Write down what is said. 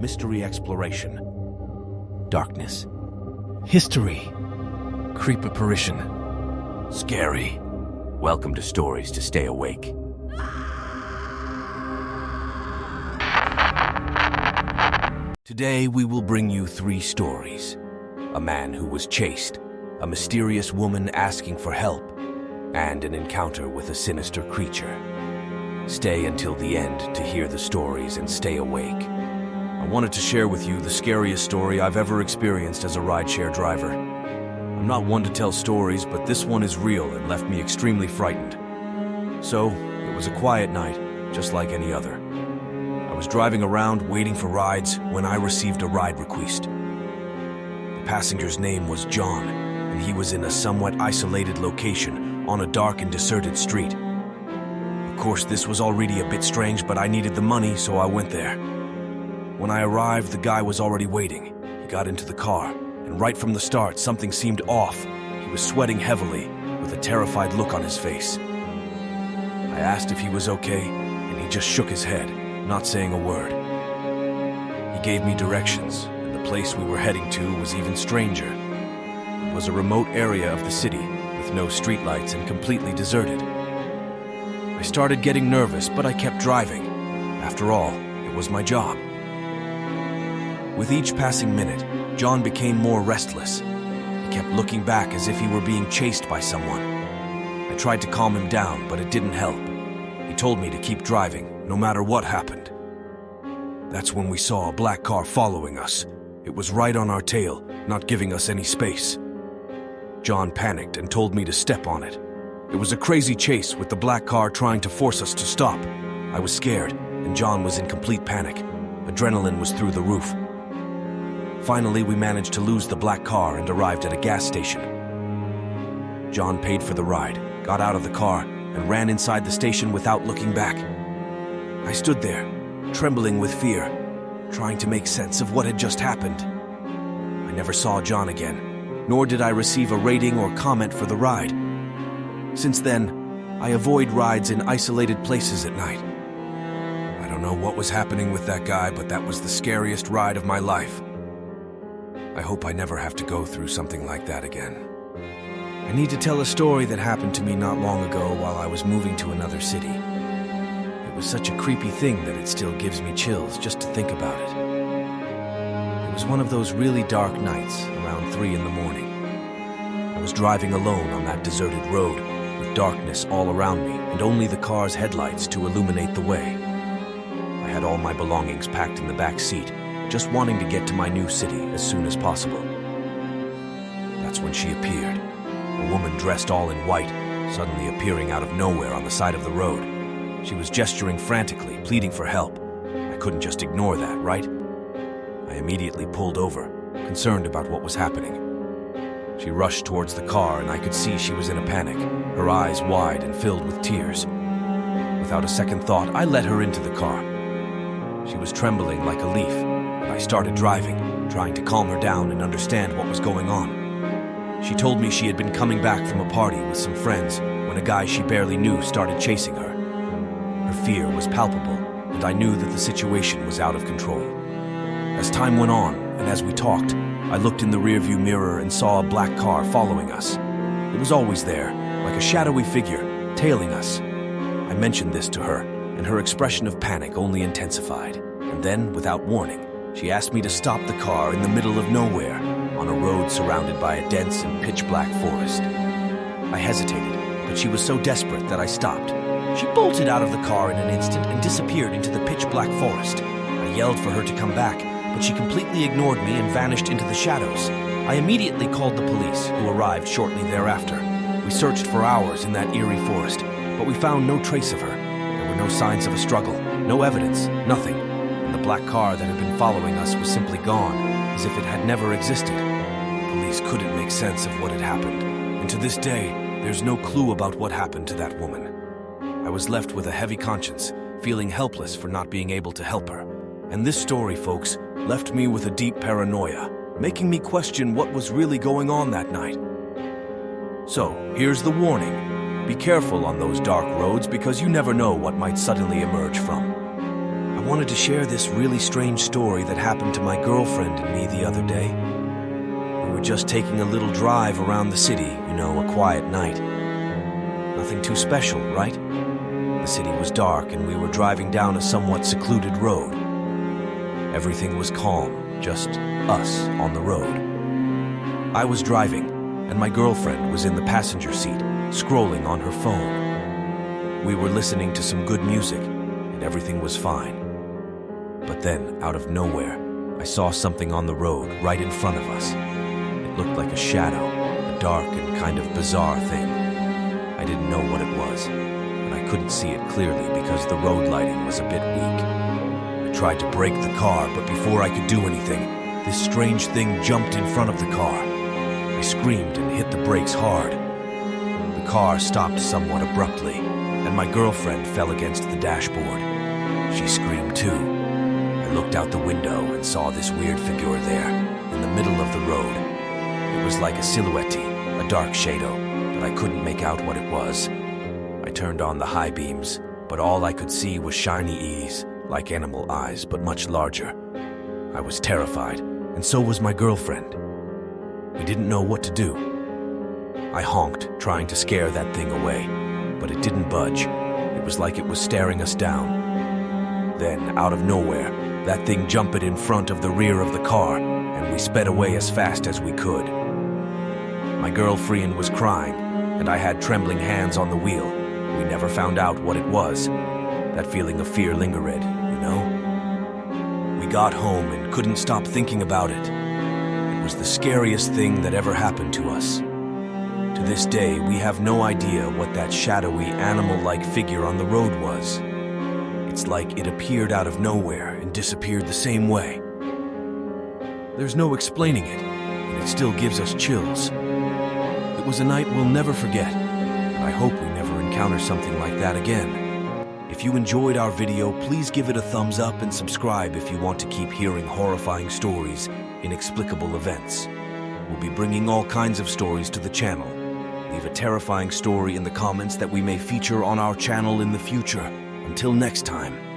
mystery exploration. Darkness. History. Creep apparition. Scary. Welcome to Stories to Stay Awake. Today we will bring you 3 stories. A man who was chased, a mysterious woman asking for help, and an encounter with a sinister creature. Stay until the end to hear the stories and stay awake. I wanted to share with you the scariest story I've ever experienced as a rideshare driver. I'm not one to tell stories, but this one is real and left me extremely frightened. So, it was a quiet night, just like any other. I was driving around waiting for rides when I received a ride request. The passenger's name was John, and he was in a somewhat isolated location on a dark and deserted street. Of course, this was already a bit strange, but I needed the money, so I went there. When I arrived, the guy was already waiting. He got into the car, and right from the start, something seemed off. He was sweating heavily, with a terrified look on his face. I asked if he was okay, and he just shook his head, not saying a word. He gave me directions, and the place we were heading to was even stranger. It was a remote area of the city, with no streetlights and completely deserted. I started getting nervous, but I kept driving. After all, it was my job. With each passing minute, John became more restless. He kept looking back as if he were being chased by someone. I tried to calm him down, but it didn't help. He told me to keep driving, no matter what happened. That's when we saw a black car following us. It was right on our tail, not giving us any space. John panicked and told me to step on it. It was a crazy chase with the black car trying to force us to stop. I was scared, and John was in complete panic. Adrenaline was through the roof. Finally, we managed to lose the black car and arrived at a gas station. John paid for the ride, got out of the car, and ran inside the station without looking back. I stood there, trembling with fear, trying to make sense of what had just happened. I never saw John again, nor did I receive a rating or comment for the ride. Since then, I avoid rides in isolated places at night. I don't know what was happening with that guy, but that was the scariest ride of my life. I hope I never have to go through something like that again. I need to tell a story that happened to me not long ago while I was moving to another city. It was such a creepy thing that it still gives me chills just to think about it. It was one of those really dark nights, around 3 in the morning. I was driving alone on that deserted road, with darkness all around me and only the car's headlights to illuminate the way. I had all my belongings packed in the back seat, just wanting to get to my new city as soon as possible. That's when she appeared, a woman dressed all in white, suddenly appearing out of nowhere on the side of the road. She was gesturing frantically, pleading for help. I couldn't just ignore that, right? I immediately pulled over, concerned about what was happening. She rushed towards the car, and I could see she was in a panic, her eyes wide and filled with tears. Without a second thought, I let her into the car. She was trembling like a leaf, and I started driving, trying to calm her down and understand what was going on. She told me she had been coming back from a party with some friends when a guy she barely knew started chasing her. Her fear was palpable, and I knew that the situation was out of control. As time went on, and as we talked, I looked in the rearview mirror and saw a black car following us. It was always there, like a shadowy figure, tailing us. I mentioned this to her, and her expression of panic only intensified. And then, without warning, she asked me to stop the car in the middle of nowhere, on a road surrounded by a dense and pitch-black forest. I hesitated, but she was so desperate that I stopped. She bolted out of the car in an instant and disappeared into the pitch-black forest. I yelled for her to come back, but she completely ignored me and vanished into the shadows. I immediately called the police, who arrived shortly thereafter. We searched for hours in that eerie forest, but we found no trace of her. There were no signs of a struggle, no evidence, nothing. And the black car that had been following us was simply gone, as if it had never existed. The police couldn't make sense of what had happened, and to this day, there's no clue about what happened to that woman. I was left with a heavy conscience, feeling helpless for not being able to help her. And this story, folks, left me with a deep paranoia, making me question what was really going on that night. So, here's the warning. Be careful on those dark roads because you never know what might suddenly emerge from. I wanted to share this really strange story that happened to my girlfriend and me the other day. We were just taking a little drive around the city, a quiet night. Nothing too special, right? The city was dark and we were driving down a somewhat secluded road. Everything was calm, just us on the road. I was driving, and my girlfriend was in the passenger seat, scrolling on her phone. We were listening to some good music, and everything was fine. But then, out of nowhere, I saw something on the road right in front of us. It looked like a shadow, a dark and kind of bizarre thing. I didn't know what it was, and I couldn't see it clearly because the road lighting was a bit weak. I tried to brake the car, but before I could do anything, this strange thing jumped in front of the car. I screamed and hit the brakes hard. The car stopped somewhat abruptly, and my girlfriend fell against the dashboard. She screamed too. I looked out the window and saw this weird figure there, in the middle of the road. It was like a silhouette, a dark shadow, but I couldn't make out what it was. I turned on the high beams, but all I could see was shiny eyes, like animal eyes, but much larger. I was terrified, and so was my girlfriend. We didn't know what to do. I honked, trying to scare that thing away, but it didn't budge. It was like it was staring us down. Then, out of nowhere, that thing jumped in front of the rear of the car, and we sped away as fast as we could. My girlfriend was crying, and I had trembling hands on the wheel. We never found out what it was. That feeling of fear lingered, We got home and couldn't stop thinking about it. It was the scariest thing that ever happened to us. To this day, we have no idea what that shadowy, animal-like figure on the road was. It's like it appeared out of nowhere and disappeared the same way. There's no explaining it, and it still gives us chills. It was a night we'll never forget, and I hope we never encounter something like that again. If you enjoyed our video, please give it a thumbs up and subscribe if you want to keep hearing horrifying stories, inexplicable events. We'll be bringing all kinds of stories to the channel. Leave a terrifying story in the comments that we may feature on our channel in the future. Until next time.